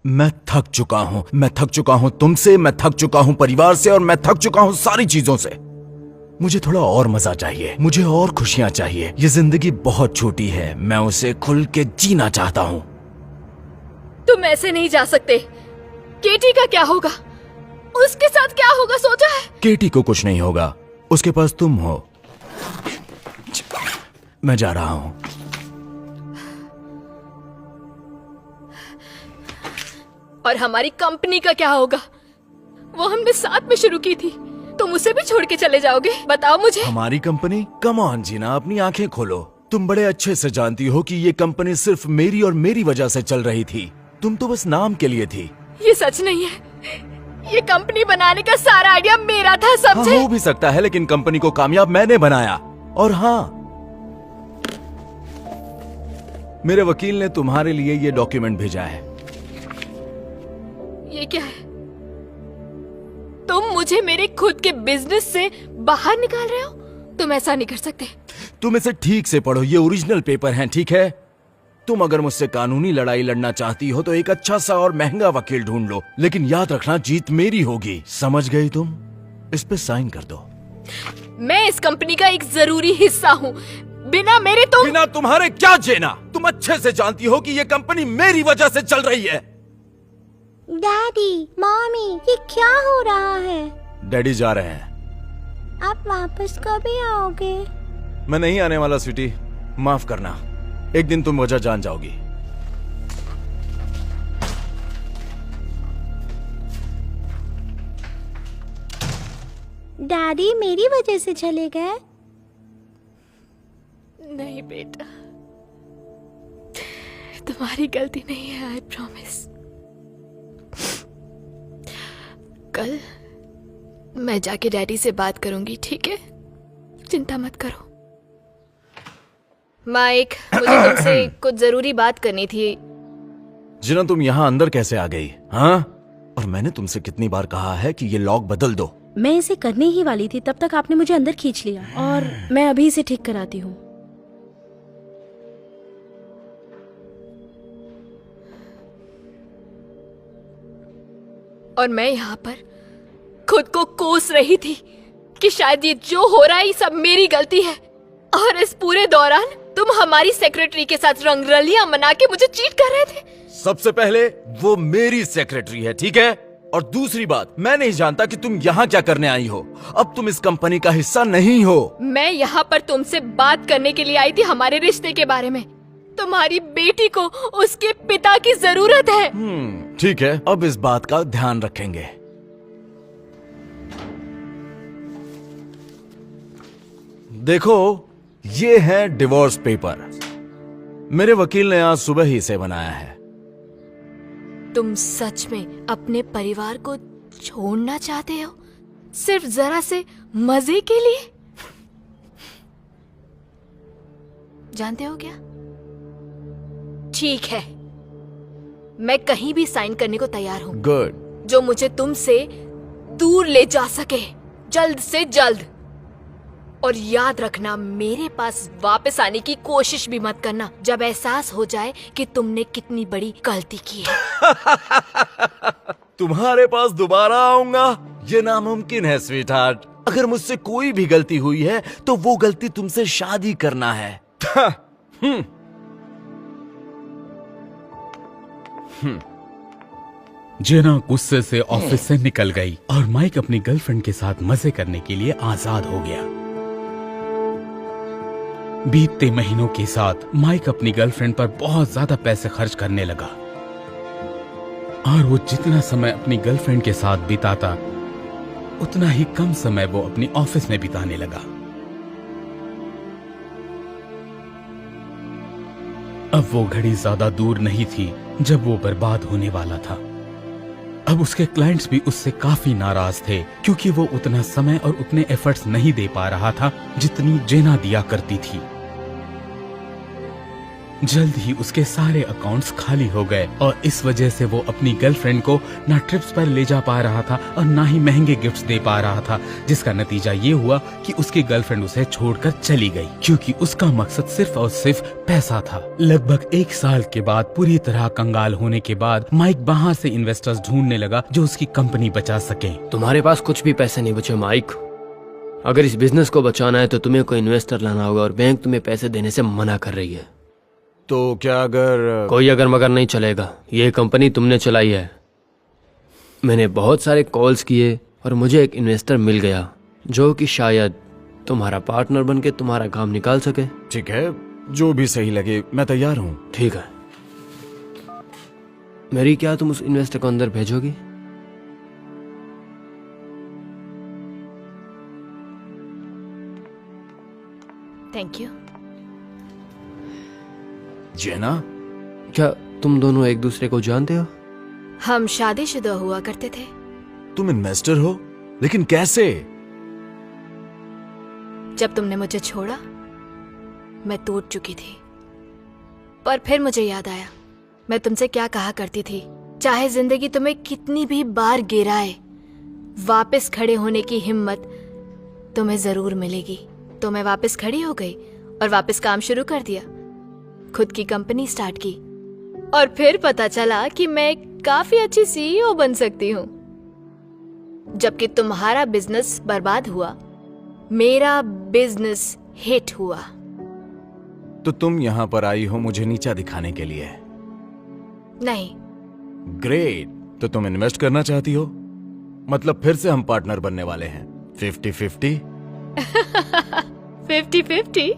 मैं थक चुका हूं, मैं थक चुका हूं तुमसे, मैं थक चुका हूं परिवार से, और मैं थक चुका हूं सारी चीजों से। मुझे थोड़ा और मजा चाहिए, मुझे और खुशियां चाहिए। ये जिंदगी बहुत छोटी है, मैं उसे खुल के जीना चाहता हूं। तुम ऐसे नहीं जा सकते। केटी का क्या होगा? उसके साथ क्या होगा सोचा है? केटी को कुछ नहीं होगा, उसके पास तुम हो। मैं जा रहा हूं। और हमारी कंपनी का क्या होगा? वो हमने साथ में शुरू की थी, तुम उसे भी छोड़ के चले जाओगे? बताओ मुझे। हमारी कंपनी? कम ऑन जीना, अपनी आंखें खोलो। तुम बड़े अच्छे से जानती हो कि ये कंपनी सिर्फ मेरी और मेरी वजह से चल रही थी। तुम तो बस नाम के लिए थी। ये सच नहीं है। ये कंपनी बनाने का सारा आइडिया मेरा था, समझे? हाँ, हो भी सकता है, लेकिन कंपनी को कामयाब मैंने बनाया। और हाँ, मेरे वकील ने तुम्हारे लिए ये डॉक्यूमेंट भेजा है। ये क्या है? तुम मुझे मेरे खुद के बिजनेस से बाहर निकाल रहे हो? तुम ऐसा नहीं कर सकते। तुम इसे ठीक से पढ़ो, ये ओरिजिनल पेपर हैं, ठीक है? तुम अगर मुझसे कानूनी लड़ाई लड़ना चाहती हो तो एक अच्छा सा और महंगा वकील ढूंढ लो, लेकिन याद रखना जीत मेरी होगी। समझ गई तुम? इस पे साइन कर दो। मैं इस कंपनी का एक जरूरी हिस्सा हूँ। बिना तुम्हारे क्या जेना? तुम अच्छे से जानती हो कि ये कंपनी मेरी वजह से चल रही है। डैडी, मम्मी, ये क्या हो रहा है? डैडी जा रहे हैं। आप वापस कभी आओगे? मैं नहीं आने वाला स्वीटी, माफ करना। एक दिन तुम वजह जान जाओगी। डैडी मेरी वजह से चले गए? नहीं बेटा, तुम्हारी गलती नहीं है, आई प्रॉमिस। कल मैं जाके डैडी से बात करूंगी, ठीक है? चिंता मत करो। माइक, मुझे तुमसे कुछ जरूरी बात करनी थी। जिना, तुम यहाँ अंदर कैसे आ गई? हाँ? और मैंने तुमसे कितनी बार कहा है कि ये लॉक बदल दो। मैं इसे करने ही वाली थी, तब तक आपने मुझे अंदर खींच लिया, और मैं अभी इसे ठीक कराती हूँ। और मैं यहाँ पर खुद को कोस रही थी कि शायद ये जो हो रहा है ये सब मेरी गलती है। और इस पूरे दौरान तुम हमारी सेक्रेटरी के साथ रंगरलियां मना के मुझे चीट कर रहे थे। सबसे पहले वो मेरी सेक्रेटरी है, ठीक है? और दूसरी बात, मैं नहीं जानता कि तुम यहाँ क्या करने आई हो। अब तुम इस कंपनी का हिस्सा नहीं हो। मैं यहाँ पर तुमसे बात करने के लिए आई थी हमारे रिश्ते के बारे में। तुम्हारी बेटी को उसके पिता की जरूरत है। ठीक है, अब इस बात का ध्यान रखेंगे। देखो, ये है डिवोर्स पेपर। मेरे वकील ने आज सुबह ही इसे बनाया है। तुम सच में अपने परिवार को छोड़ना चाहते हो? सिर्फ जरा से मजे के लिए? जानते हो क्या? ठीक है, मैं कहीं भी साइन करने को तैयार हूँ। गुड। जो मुझे तुमसे दूर ले जा सके, जल्द से जल्द। और याद रखना, मेरे पास वापस आने की कोशिश भी मत करना जब एहसास हो जाए कि तुमने कितनी बड़ी गलती की है। तुम्हारे पास दोबारा आऊंगा? ये नामुमकिन है स्वीटहार्ट। अगर मुझसे कोई भी गलती हुई है तो वो गलती तुमसे शादी करना है। जेना गुस्से से ऑफिस से निकल गई और माइक अपनी गर्लफ्रेंड के साथ मजे करने के लिए आजाद हो गया। बीतते महीनों के साथ माइक अपनी गर्लफ्रेंड पर बहुत ज्यादा पैसे खर्च करने लगा, और वो जितना समय अपनी गर्लफ्रेंड के साथ बिताता उतना ही कम समय वो अपनी ऑफिस में बिताने लगा। अब वो घड़ी ज्यादा दूर नहीं थी जब वो बर्बाद होने वाला था। अब उसके क्लाइंट्स भी उससे काफी नाराज थे, क्योंकि वो उतना समय और उतने एफर्ट्स नहीं दे पा रहा था जितनी जेना दिया करती थी। जल्द ही उसके सारे अकाउंट्स खाली हो गए और इस वजह से वो अपनी गर्लफ्रेंड को ना ट्रिप्स पर ले जा पा रहा था और ना ही महंगे गिफ्ट्स दे पा रहा था, जिसका नतीजा ये हुआ कि उसकी गर्लफ्रेंड उसे छोड़कर चली गई क्योंकि उसका मकसद सिर्फ और सिर्फ पैसा था। लगभग 1 साल के बाद पूरी तरह कंगाल होने के बाद माइक बाहर से इन्वेस्टर्स ढूंढने लगा जो उसकी कंपनी बचा सके। तुम्हारे पास कुछ भी पैसे नहीं बचे माइक। अगर इस बिजनेस को बचाना है तो तुम्हें कोई इन्वेस्टर लाना होगा और बैंक तुम्हें पैसे देने से मना कर रही है। तो क्या अगर कोई अगर मगर नहीं चलेगा, ये कंपनी तुमने चलाई है। मैंने बहुत सारे कॉल्स किए और मुझे एक इन्वेस्टर मिल गया जो कि शायद तुम्हारा पार्टनर बन के तुम्हारा काम निकाल सके। ठीक है, जो भी सही लगे मैं तैयार हूँ। ठीक है, मेरी क्या तुम उस इन्वेस्टर को अंदर भेजोगी? Thank you. जेना, क्या तुम दोनों एक दूसरे को जानते हो? हम शादीशुदा हुआ करते थे। तुम इन्वेस्टर हो, लेकिन कैसे? जब तुमने मुझे छोड़ा मैं टूट चुकी थी, पर फिर मुझे याद आया मैं तुमसे क्या कहा करती थी, चाहे जिंदगी तुम्हें कितनी भी बार गिराए, वापस खड़े होने की हिम्मत तुम्हें जरूर मिलेगी। तो मैं वापस खड़ी हो गई और वापस काम शुरू कर दिया, खुद की कंपनी स्टार्ट की और फिर पता चला कि मैं काफी अच्छी सीईओ बन सकती हूँ। जबकि तुम्हारा बिजनेस बर्बाद हुआ, मेरा बिजनेस हिट हुआ। तो तुम यहाँ पर आई हो मुझे नीचा दिखाने के लिए? नहीं। ग्रेट, तो तुम इन्वेस्ट करना चाहती हो? मतलब फिर से हम पार्टनर बनने वाले हैं, 50-50? 50-50?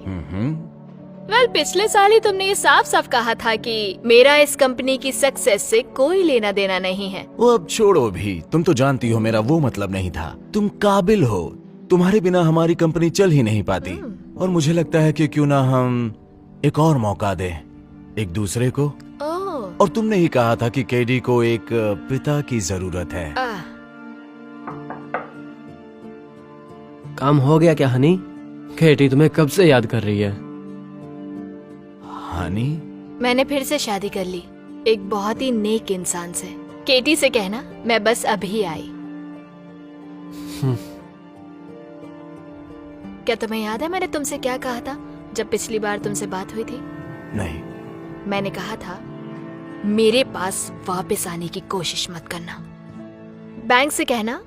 वेल, पिछले साल ही तुमने ये साफ साफ कहा था कि मेरा इस कंपनी की सक्सेस से कोई लेना देना नहीं है। वो अब छोड़ो भी, तुम तो जानती हो मेरा वो मतलब नहीं था। तुम काबिल हो, तुम्हारे बिना हमारी कंपनी चल ही नहीं पाती। और मुझे लगता है कि क्यों ना हम एक और मौका दें एक दूसरे को। ओह। और तुमने ही कहा था कि केडी को एक पिता की जरूरत है। काम हो गया क्या हनी? केटी तुम्हें कब से याद कर रही है? हनी? मैंने फिर से शादी कर ली, एक बहुत ही नेक इंसान से। केटी से कहना मैं बस अभी आई। क्या तुम्हें याद है मैंने तुमसे क्या कहा था जब पिछली बार तुमसे बात हुई थी? नहीं। मैंने कहा था मेरे पास वापस आने की कोशिश मत करना। बैंक से कहना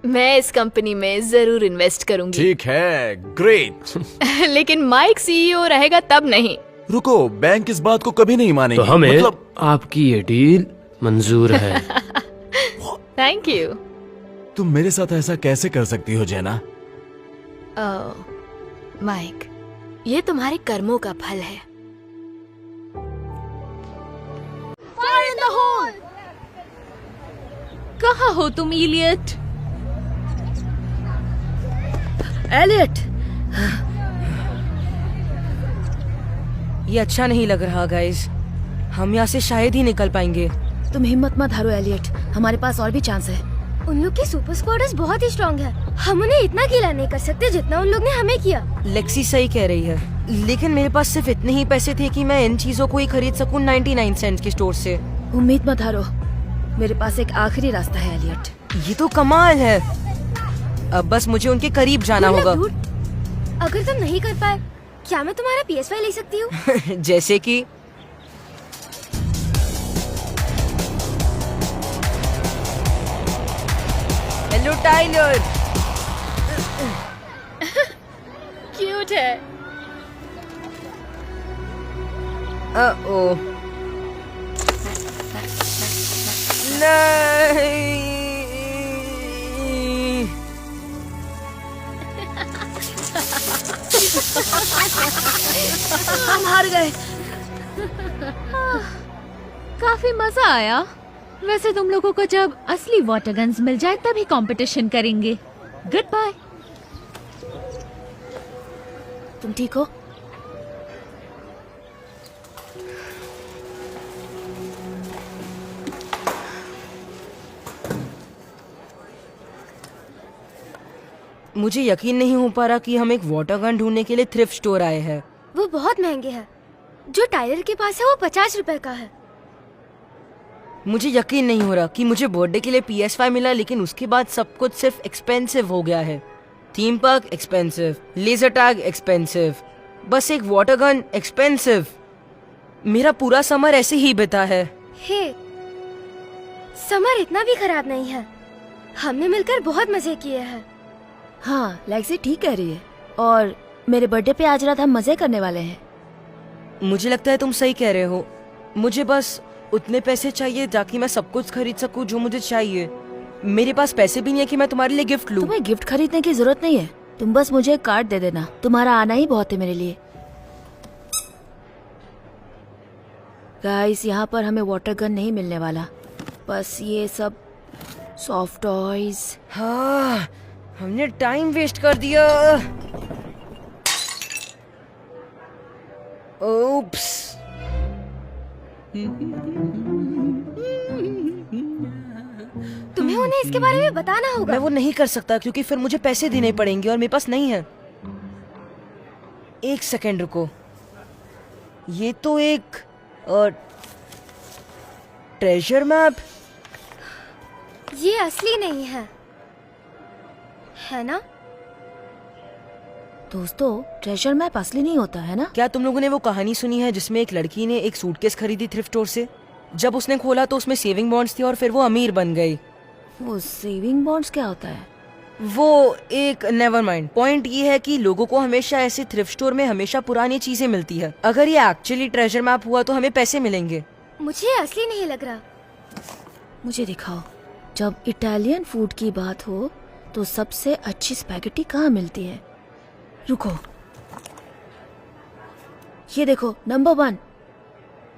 मैं इस कंपनी में जरूर इन्वेस्ट करूंगी। ठीक है, ग्रेट। लेकिन माइक सीईओ रहेगा तब नहीं। रुको, बैंक इस बात को कभी नहीं मानेगी। तो हमें मतलब आपकी ये डील मंजूर है। Thank you. तुम मेरे साथ ऐसा कैसे कर सकती हो जेना? माइक, ये तुम्हारे कर्मों का फल है। Fire in the hole! कहाँ हो तुम इलियट? एलियट, ये अच्छा नहीं लग रहा गाइस। हम यहाँ से शायद ही निकल पाएंगे। तुम हिम्मत मत हारो एलियट, हमारे पास और भी चांस है। उन लोग की सुपर स्क्वाडर्स बहुत ही स्ट्रांग है। हम उन्हें इतना गिला नहीं कर सकते जितना उन लोग ने हमें किया। लेक्सी सही कह रही है, लेकिन मेरे पास सिर्फ इतने ही पैसे थे कि मैं इन चीजों को ही खरीद सकूं 99 सेंट के स्टोर से। उम्मीद मत हारो, मेरे पास एक आखिरी रास्ता है एलियट। ये तो कमाल है। अब बस मुझे उनके करीब जाना होगा। अगर तुम नहीं कर पाए, क्या मैं तुम्हारा PS5 ले सकती हूँ? जैसे कि हेलो टाइलर। क्यूट है। ओ नहीं। हम हार गए। काफी मजा आया। वैसे तुम लोगों को जब असली वाटर गन्स मिल जाए तभी कंपटीशन करेंगे। Good bye. तुम ठीक हो? मुझे यकीन नहीं हो पा रहा कि हम एक वाटर गन ढूंढने के लिए थ्रिफ्ट स्टोर आए हैं। वो बहुत महंगे हैं। जो टायर के पास है वो 50 रुपए का है। मुझे यकीन नहीं हो रहा कि मुझे बर्थडे के लिए PS5 मिला, लेकिन उसके बाद सब कुछ सिर्फ एक्सपेंसिव हो गया है। Theme park expensive, laser tag expensive, बस एक वाटर गन एक्सपेंसिव। मेरा पूरा समर ऐसे ही बीता है। हे, समर इतना भी खराब नहीं है। हमने मिलकर बहुत मजे किए हैं। हाँ, लेक्सी ठीक कह रही है। और मेरे बर्थडे पे आज रात हम मजे करने वाले हैं। मुझे लगता है तुम सही कह रहे हो। मुझे बस उतने पैसे चाहिए ताकि मैं सब कुछ खरीद सकूं जो मुझे चाहिए। मेरे पास पैसे भी नहीं है कि मैं तुम्हारे लिए गिफ्ट लूं। तुम्हें गिफ्ट खरीदने की जरूरत नहीं है। तुम बस मुझे एक कार्ड दे देना। तुम्हारा आना ही बहुत है मेरे लिए। गाइस, यहाँ पर हमें वाटर गन नहीं मिलने वाला, बस ये सब सॉफ्ट टॉयज। हाँ, हमने टाइम वेस्ट कर दिया। ओप्स। तुम्हें उन्हें इसके बारे में बताना होगा। मैं वो नहीं कर सकता क्योंकि फिर मुझे पैसे देने पड़ेंगे और मेरे पास नहीं है। एक सेकेंड रुको। ये तो एक ट्रेजर मैप। ये असली नहीं है, है ना? दोस्तों, ट्रेजर मैप असली नहीं होता है ना? क्या तुम लोगों ने वो कहानी सुनी है जिसमें एक लड़की ने एक सूटकेस खरीदी थ्रिफ्ट स्टोर से? जब उसने खोला तो उसमें सेविंग बॉन्ड्स थे और फिर वो अमीर बन गई। वो सेविंग बॉन्ड्स क्या होता है? वो एक नेवर माइंड। पॉइंट ये है कि लोगों को हमेशा ऐसे थ्रिफ्ट स्टोर में हमेशा पुरानी चीजें मिलती है। अगर ये एक्चुअली ट्रेजर मैप हुआ तो हमें पैसे मिलेंगे। मुझे असली नहीं लग रहा। मुझे दिखाओ। जब इटालियन फूड की बात हो तो सबसे अच्छी स्पैगेटी कहाँ मिलती है? रुको, ये देखो, नंबर 1।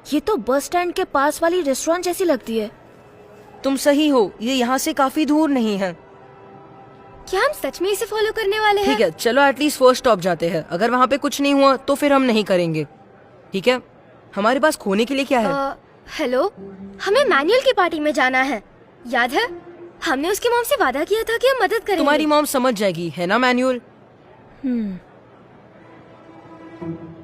ये तो बस स्टैंड के पास वाली रेस्टोरेंट जैसी लगती है। तुम सही हो, ये यहाँ से काफी दूर नहीं है। क्या हम सच में इसे फॉलो करने वाले हैं? ठीक है, चलो एटलीस्ट फर्स्ट स्टॉप जाते हैं। अगर वहाँ पे कुछ नहीं हुआ तो फिर हम नहीं करेंगे। ठीक है, हमारे पास खोने के लिए क्या है? हेलो, हमें मैनुअल की पार्टी में जाना है, याद है? हमने उसकी मॉम से वादा किया था कि हम मदद करेंगे। तुम्हारी मॉम समझ जाएगी, है ना मैनुअल?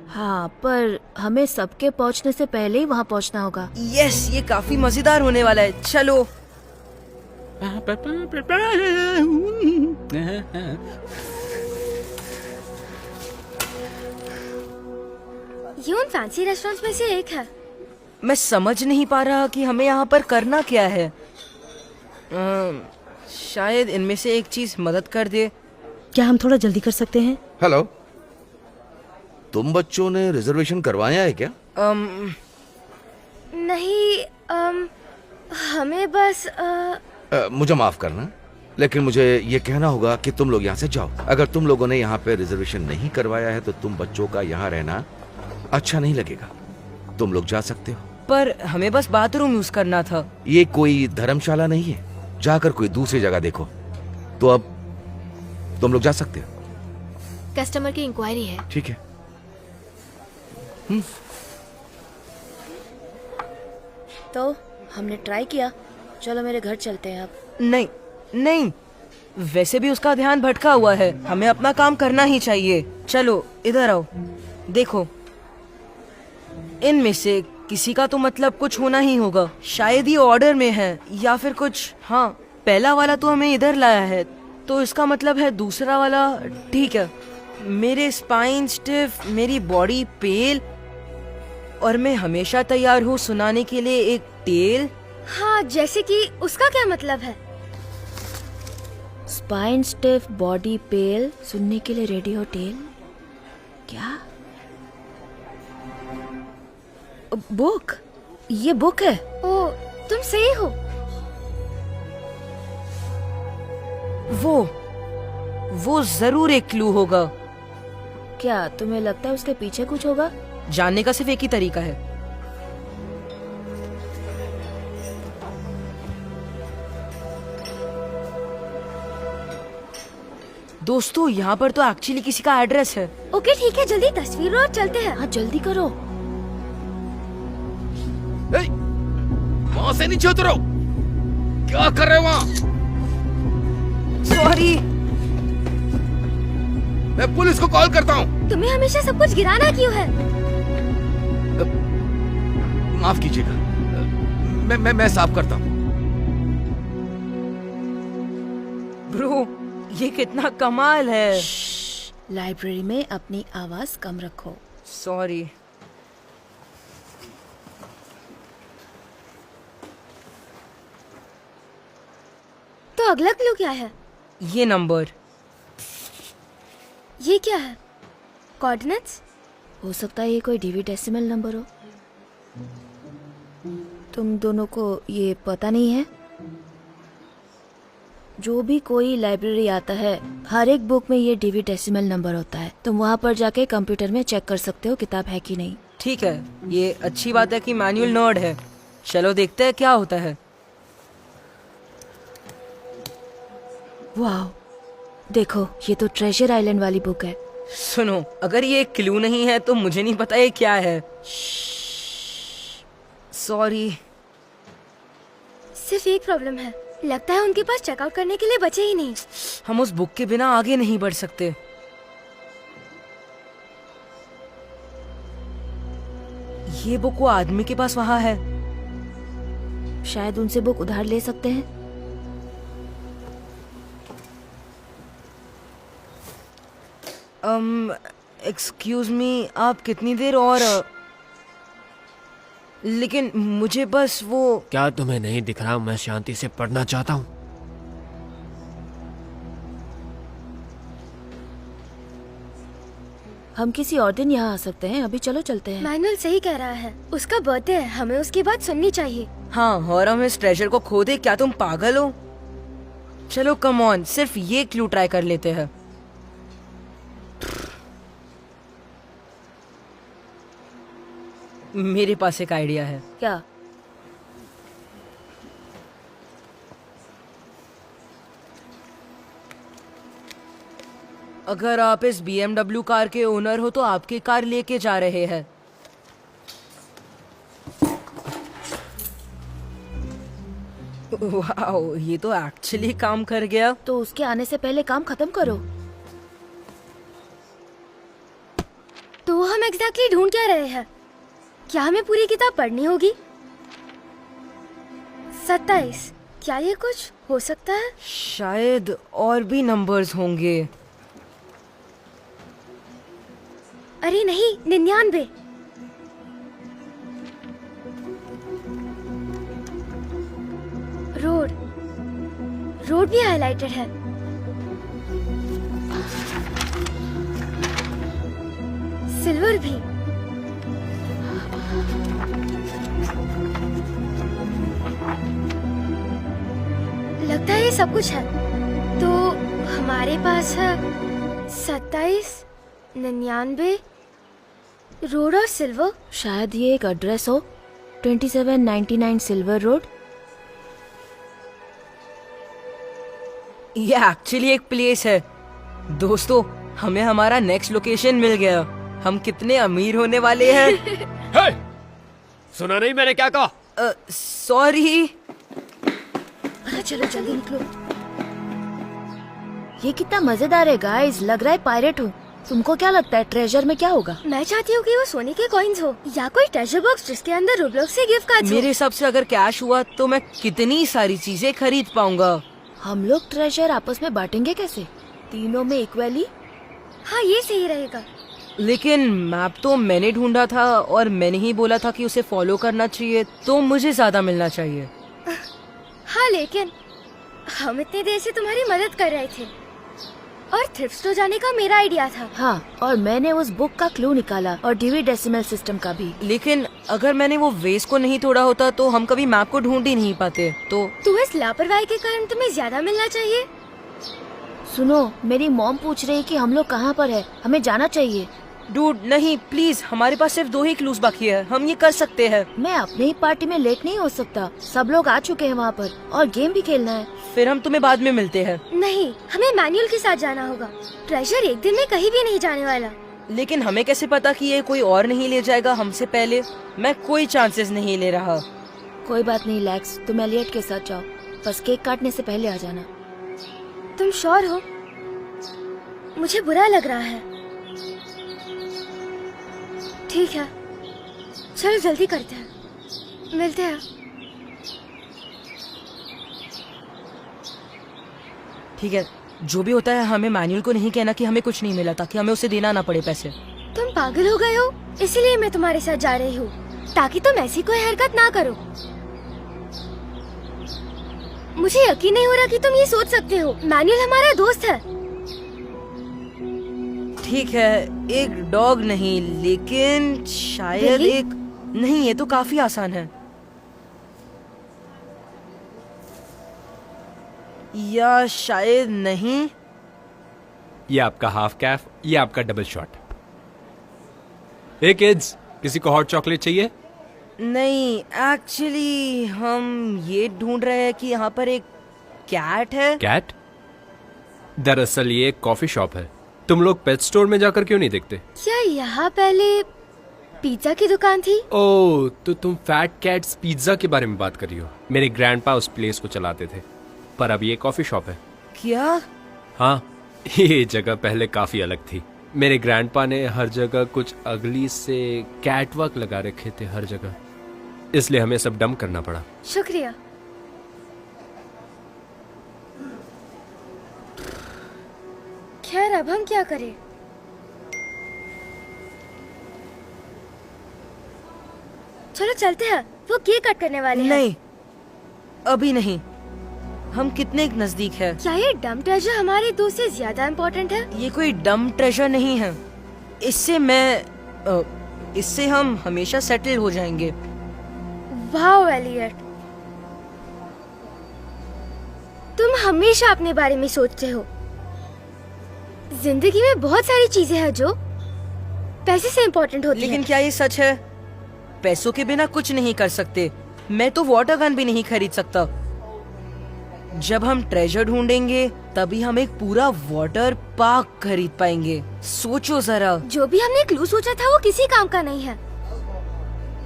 हाँ, पर हमें सबके पहुँचने से पहले ही वहाँ पहुँचना होगा। यस, ये काफी मजेदार होने वाला है। चलो। ये उन फैंसी रेस्टोरेंट्स में से एक है। मैं समझ नहीं पा रहा कि हमें यहाँ पर करना क्या है। शायद इनमें से एक चीज मदद कर दे। क्या हम थोड़ा जल्दी कर सकते हैं? हेलो, तुम बच्चों ने रिजर्वेशन करवाया है क्या? नहीं, हमें बस मुझे माफ करना, लेकिन मुझे ये कहना होगा कि तुम लोग यहाँ से जाओ। अगर तुम लोगों ने यहाँ पे रिजर्वेशन नहीं करवाया है तो तुम बच्चों का यहाँ रहना अच्छा नहीं लगेगा। तुम लोग जा सकते हो। पर हमें बस बाथरूम यूज करना था। ये कोई धर्मशाला नहीं है, जाकर कोई दूसरी जगह देखो। तो अब तुम लोग जा सकते हो। कस्टमर की इंक्वायरी है। ठीक है। तो हमने ट्राई किया, चलो मेरे घर चलते हैं अब। नहीं नहीं, वैसे भी उसका ध्यान भटका हुआ है। हमें अपना काम करना ही चाहिए। चलो इधर आओ। देखो, इनमें से किसी का तो मतलब कुछ होना ही होगा। शायद ये ऑर्डर में है या फिर कुछ। हाँ, पहला वाला तो हमें इधर लाया है, तो इसका मतलब है दूसरा वाला। ठीक है। मेरे स्पाइन स्टिफ, मेरी बॉडी पेल, और मैं हमेशा तैयार हूँ सुनाने के लिए एक टेल। हाँ, जैसे कि उसका क्या मतलब है? स्पाइन स्टिफ, बॉडी पेल, सुनने के लिए रेडियो टेल। क्या? बुक? ये बुक है। ओ, तुम सही हो। वो जरूर एक क्लू होगा। क्या तुम्हें लगता है उसके पीछे कुछ होगा? जानने का सिर्फ एक ही तरीका है। दोस्तों, यहाँ पर तो एक्चुअली किसी का एड्रेस है। ओके ठीक है, जल्दी तस्वीर लो और चलते हैं। हाँ, जल्दी करो। वहां से नीचे उतरो। क्या कर रहे हो वहां? सॉरी। मैं पुलिस को कॉल करता हूँ। तुम्हें हमेशा सब कुछ गिराना क्यों है? माफ कीजिएगा, मैं साफ करता हूँ। ब्रो, ये कितना कमाल है। लाइब्रेरी में अपनी आवाज कम रखो। सॉरी। तो अगला क्लू क्या है? ये नंबर। ये क्या है? कोऑर्डिनेट्स? हो सकता है ये कोई डिविडेसिमल नंबर हो। तुम दोनों को ये पता नहीं है? जो भी कोई लाइब्रेरी आता है, हर एक बुक में ये डिविडेसिमल नंबर होता है। तुम वहाँ पर जाके कंप्यूटर में चेक कर सकते हो किताब है कि नहीं। ठीक है, ये अच्छी बात है कि मैनुअल नर्ड है। चलो देखते हैं क्या होता है। वाह, देखो ये तो ट्रेजर आइलैंड वाली बुक है। सुनो, अगर ये एक क्लू नहीं है तो मुझे नहीं पता ये क्या है। सॉरी। सिर्फ एक प्रॉब्लम है, लगता है उनके पास चेकआउट करने के लिए बचे ही नहीं। हम उस बुक के बिना आगे नहीं बढ़ सकते। ये बुक वो आदमी के पास वहाँ है। शायद उनसे बुक उधार ले सकते हैं। एक्सक्यूज मी, आप कितनी देर और लेकिन मुझे बस वो। क्या तुम्हें नहीं दिख रहा मैं शांति से पढ़ना चाहता हूँ? हम किसी और दिन यहाँ आ सकते हैं, अभी चलो चलते हैं। मैनुअल सही कह रहा है, उसका बर्थडे है, हमें उसकी बात सुननी चाहिए। हाँ, और हम इस ट्रेजर को खो दे, क्या तुम पागल हो? चलो कम ऑन, सिर्फ ये क्लू ट्राई कर लेते हैं। मेरे पास एक आइडिया है। क्या? अगर आप इस BMW कार के ओनर हो तो आपकी कार लेके जा रहे हैं। वाओ, ये तो एक्चुअली काम कर गया। तो उसके आने से पहले काम खत्म करो। तो हम एग्जैक्टली ढूंढ क्या रहे हैं? क्या हमें पूरी किताब पढ़नी होगी? 27, क्या ये कुछ हो सकता है? शायद और भी नंबर्स होंगे। अरे नहीं, 99। रोड भी हाईलाइटेड है। सिल्वर भी। लगता है ये सब कुछ है। तो हमारे पास है 27, 99, रोड और सिल्वर। शायद ये एक एड्रेस हो, 2799 सिल्वर रोड। ये एक्चुअली एक प्लेस है। दोस्तों, हमें हमारा नेक्स्ट लोकेशन मिल गया। हम कितने अमीर होने वाले हैं। हे! सुना नहीं मैंने क्या कहा? सॉरी। चलो जल्दी निकलो। ये कितना मजेदार है गाइस, लग रहा है पायरेट हूँ। तुमको क्या लगता है ट्रेजर में क्या होगा? मैं चाहती हूँ कि वो सोने के कॉइन्स हो या कोई ट्रेजर बॉक्स जिसके अंदर रूबलॉक्स से गिफ्ट कार्ड्स हो। मेरे हिसाब से अगर कैश हुआ तो मैं कितनी सारी चीजें खरीद पाऊंगा। हम लोग ट्रेजर आपस में बांटेंगे कैसे? तीनों में इक्वली? हाँ, ये सही रहेगा। लेकिन मैप तो मैंने ढूंढा था और मैंने ही बोला था कि उसे फॉलो करना चाहिए, तो मुझे ज्यादा मिलना चाहिए। हाँ, लेकिन हम इतनी देर से तुम्हारी मदद कर रहे थे और थ्रिफ्ट स्टोर जाने का मेरा आइडिया था। हाँ, और मैंने उस बुक का क्लू निकाला और डिविडेसिमल सिस्टम का भी। लेकिन अगर मैंने वो वेस को नहीं तोड़ा होता तो हम कभी मैप को ढूंढ ही नहीं पाते। तो इस लापरवाही के कारण तुम्हें ज्यादा मिलना चाहिए। सुनो, मेरी मॉम पूछ रही है कि हम लोग कहाँ पर है, हमें जाना चाहिए। डूड नहीं, प्लीज, हमारे पास सिर्फ 2 ही क्लूज बाकी है, हम ये कर सकते हैं। मैं अपने ही पार्टी में लेट नहीं हो सकता, सब लोग आ चुके हैं वहाँ पर और गेम भी खेलना है। फिर हम तुम्हें बाद में मिलते हैं। नहीं, हमें मैनुअल के साथ जाना होगा। ट्रेजर एक दिन में कहीं भी नहीं जाने वाला। लेकिन हमें कैसे पता कि ये कोई और नहीं ले जाएगा हमसे पहले? मैं कोई चांसेस नहीं ले रहा। कोई बात नहीं लैक्स, तुम एलियट के साथ जाओ, बस केक काटने से पहले आ जाना। तुम श्योर हो? मुझे बुरा लग रहा है। ठीक है, चलो जल्दी करते हैं। मिलते हैं। ठीक है, जो भी होता है हमें मैनुअल को नहीं कहना कि हमें कुछ नहीं मिला, ताकि हमें उसे देना ना पड़े पैसे। तुम पागल हो गए हो, इसीलिए मैं तुम्हारे साथ जा रही हूँ, ताकि तुम ऐसी कोई हरकत ना करो। मुझे यकीन नहीं हो रहा कि तुम ये सोच सकते हो। मैनुअल हमारा दोस्त है। ठीक है, एक डॉग नहीं, लेकिन शायद बिल्ली? एक नहीं, ये तो काफी आसान है। या शायद नहीं। ये आपका हाफ कैफ, ये आपका डबल शॉट। हे किड्स, किसी को हॉट चॉकलेट चाहिए? नहीं, एक्चुअली हम ये ढूंढ रहे हैं कि यहाँ पर एक कैट है। कैट? दरअसल ये एक कॉफी शॉप है। तुम लोग पेट स्टोर में जाकर क्यों नहीं देखते? क्या यहाँ पहले पिज्जा की दुकान थी? ओह, तो तुम फैट कैट्स पिज्जा के बारे में बात कर रही हो। मेरे ग्रैंडपा उस प्लेस को चलाते थे, पर अब ये कॉफी शॉप है। क्या? हाँ, ये जगह पहले काफी अलग थी। मेरे ग्रैंडपा ने हर जगह कुछ अगली से कैटवॉक लगा रखे थे हर जगह, इसलिए हमें सब डंप करना पड़ा। शुक्रिया। खैर, अब हम क्या करें? चलो चलते हैं, वो केक कट करने वाले हैं। नहीं, अभी नहीं। हम कितने नजदीक है। क्या ये डम ट्रेजर हमारे दोस्त से ज्यादा इम्पोर्टेंट है? ये कोई डम ट्रेजर नहीं है। इससे हम हमेशा सेटल हो जाएंगे। वाह एलियट, तुम हमेशा अपने बारे में सोचते हो। जिंदगी में बहुत सारी चीजें हैं जो पैसे से इम्पोर्टेंट होती लेकिन हैं। क्या ये सच है? पैसों के बिना कुछ नहीं कर सकते। मैं तो वाटर गन भी नहीं खरीद सकता। जब हम ट्रेजर ढूंढेंगे तभी हम एक पूरा वाटर पार्क खरीद पाएंगे। सोचो जरा। जो भी हमने क्लू सोचा था वो किसी काम का नहीं है।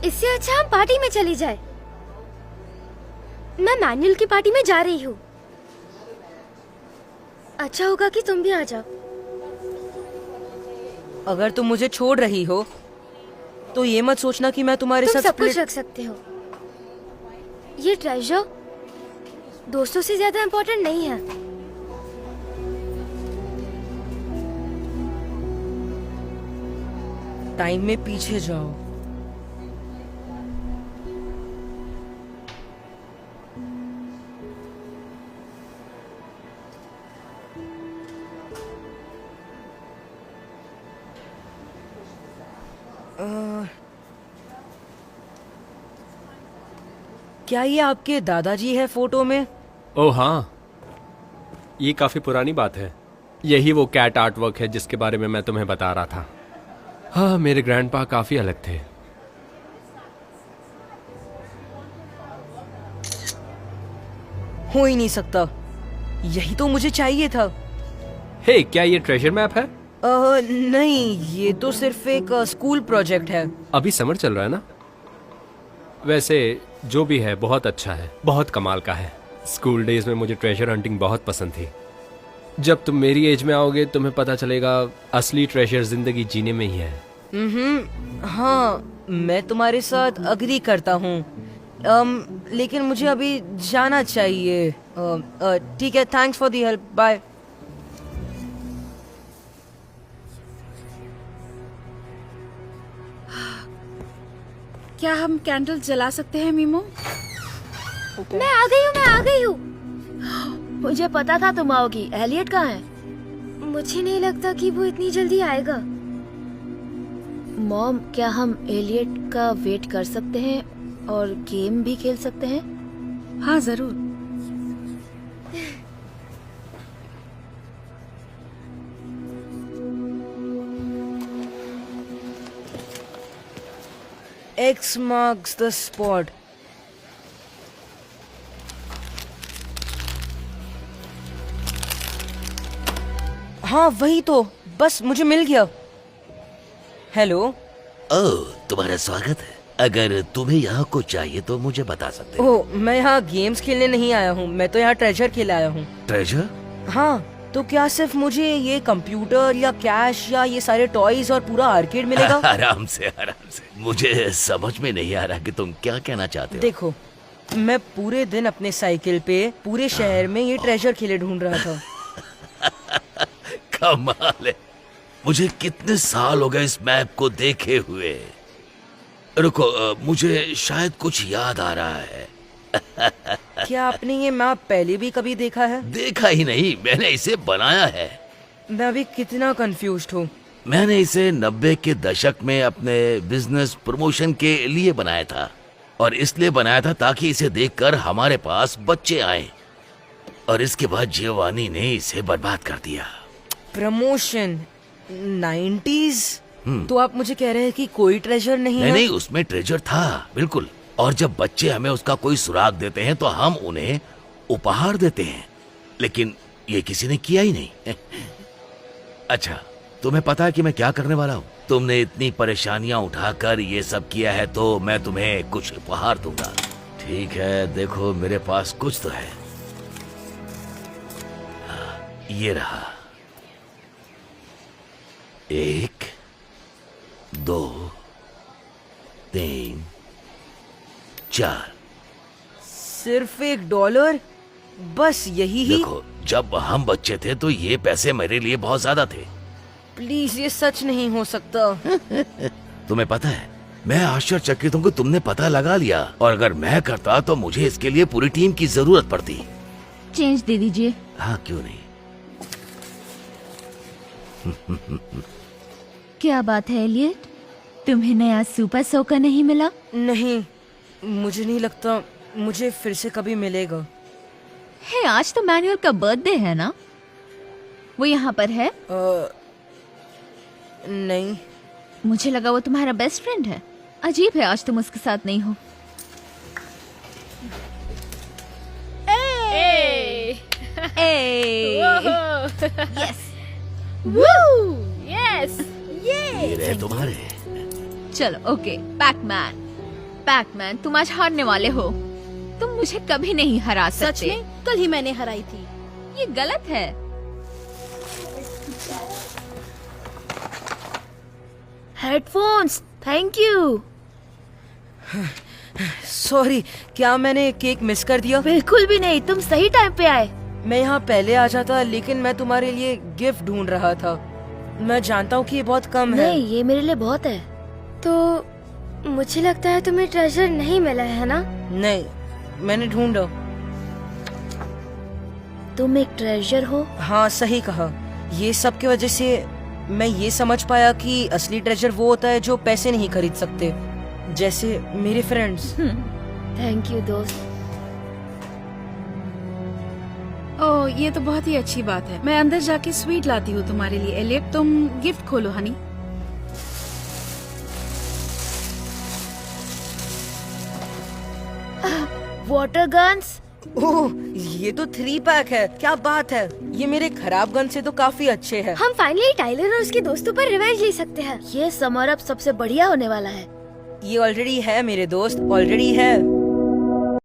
इससे अच्छा हम पार्टी में चली जाए। मैं मैनुअल की पार्टी में जा रही हूँ। अच्छा होगा कि तुम भी आ जाओ। अगर तुम मुझे छोड़ रही हो तो ये मत सोचना कि मैं तुम्हारे तुम साथ सब कुछ split- रख सकते हो। ये ट्रेजर दोस्तों से ज्यादा इम्पोर्टेंट नहीं है। टाइम में पीछे जाओ। क्या ये आपके दादाजी है फोटो में? ओह हाँ, ये काफी पुरानी बात है। यही वो कैट आर्ट वर्क है जिसके बारे में मैं तुम्हें बता रहा था। हाँ, मेरे ग्रैंडपा काफी अलग थे। हो ही नहीं सकता। यही तो मुझे चाहिए था। हे, क्या ये ट्रेजर मैप है? नहीं, ये तो सिर्फ एक स्कूल प्रोजेक्ट है। अभी समर चल रहा है ना? वैसे जो भी है बहुत अच्छा है, बहुत कमाल का है। स्कूल डेज में मुझे ट्रेजर हंटिंग बहुत पसंद थी। जब तुम मेरी एज में आओगे तुम्हें पता चलेगा असली ट्रेजर जिंदगी जीने में ही है। हाँ, मैं तुम्हारे साथ अग्री करता हूँ। लेकिन मुझे अभी जाना चाहिए। ठीक है, thanks for the help, bye. क्या हम कैंडल जला सकते हैं मीमो? मैं आ गई हूँ। मुझे पता था तुम आओगी। एलियट कहाँ है? मुझे नहीं लगता कि वो इतनी जल्दी आएगा। मॉम, क्या हम एलियट का वेट कर सकते हैं और गेम भी खेल सकते हैं? हाँ जरूर। X marks the spot. हाँ, वही तो। बस मुझे मिल गया। हेलो। ओह, तुम्हारा स्वागत है। अगर तुम्हें यहाँ कुछ चाहिए तो मुझे बता सकते हो। ओह, मैं यहाँ गेम्स खेलने नहीं आया हूँ। मैं तो यहाँ ट्रेजर खेलने आया हूँ। ट्रेजर? हाँ, तो क्या सिर्फ मुझे ये कंप्यूटर या कैश या ये सारे टॉयज और पूरा आर्केड मिलेगा? आराम से। मुझे समझ में नहीं आ रहा कि तुम क्या कहना चाहते हो। देखो, मैं पूरे दिन अपने साइकिल पे पूरे शहर में ये ट्रेजर किले ढूंढ रहा था। कमाल है। मुझे कितने साल हो गए इस मैप को देखे हुए। रुको, मुझे शायद कुछ याद आ रहा है। क्या आपने ये मैप पहले भी कभी देखा है? देखा ही नहीं, मैंने इसे बनाया है। मैं अभी कितना कंफ्यूज्ड हूँ। मैंने इसे 90 के दशक में अपने बिजनेस प्रमोशन के लिए बनाया था, और इसलिए बनाया था ताकि इसे देखकर हमारे पास बच्चे आए, और इसके बाद जियोवानी ने इसे बर्बाद कर दिया। Promotion 90s? तो आप मुझे कह रहे हैं कि कोई ट्रेजर नहीं है? नहीं, उसमें ट्रेजर था, बिल्कुल। और जब बच्चे हमें उसका कोई सुराग देते हैं तो हम उन्हें उपहार देते हैं, लेकिन ये किसी ने किया ही नहीं। अच्छा, तुम्हें पता है कि मैं क्या करने वाला हूँ? तुमने इतनी परेशानियां उठाकर ये सब किया है, तो मैं तुम्हें कुछ उपहार दूंगा। ठीक है, देखो मेरे पास कुछ तो है। ये रहा। 1 2 3 4। सिर्फ $1? बस यही ही? देखो, जब हम बच्चे थे तो ये पैसे मेरे लिए बहुत ज्यादा थे। प्लीज, ये सच नहीं हो सकता। तुम्हें पता है, मैं आश्चर्यचकित हूँ कि तुमने पता लगा लिया, और अगर मैं करता तो मुझे इसके लिए पूरी टीम की जरूरत पड़ती। चेंज दे दीजिए। हाँ, क्यों नहीं। क्या बात है एलियट, तुम्हें नया सुपर सोकर नहीं मिला? नहीं, मुझे नहीं लगता मुझे फिर से कभी मिलेगा। है, आज तो मैनुअल का बर्थडे है ना? वो यहाँ पर है? नहीं। मुझे लगा वो तुम्हारा बेस्ट फ्रेंड है। अजीब है, आज तुम उसके साथ नहीं हो। यस, यस, ये रहे तुम्हारे। चलो ओके। पैकमैन, पैकमैन, तुम आज हारने वाले हो। तुम मुझे कभी नहीं हरा सकते। सच में? कल ही मैंने हराई थी। ये गलत है। Headphones, thank you. सॉरी, क्या मैंने केक मिस कर दिया? बिल्कुल भी नहीं, तुम सही टाइम पे आए। मैं यहाँ पहले आ जाता, लेकिन मैं तुम्हारे लिए गिफ्ट ढूंढ रहा था। मैं जानता हूँ कि ये बहुत कम है। नहीं, ये मेरे लिए बहुत है। तो मुझे लगता है तुम्हें ट्रेजर नहीं मिला है ना? नहीं, मैंने ढूंढा। तुम एक ट्रेजर हो? हाँ, सही कहा। ये सब की वजह से मैं ये समझ पाया कि असली ट्रेजर वो होता है जो पैसे नहीं खरीद सकते, जैसे मेरे फ्रेंड्स। थैंक यू दोस्त। ओह, ये तो बहुत ही अच्छी बात है। मैं अंदर जाके स्वीट लाती हूँ तुम्हारे लिए। एलियट, तुम गिफ्ट खोलो हनी। Water guns? ओह, ये तो 3 पैक है। क्या बात है, ये मेरे खराब गन से तो काफी अच्छे हैं। हम फाइनली टाइलर और उसके दोस्तों पर रिवेंज ले सकते हैं। ये समर अब सबसे बढ़िया होने वाला है। ये ऑलरेडी है मेरे दोस्त, ऑलरेडी है।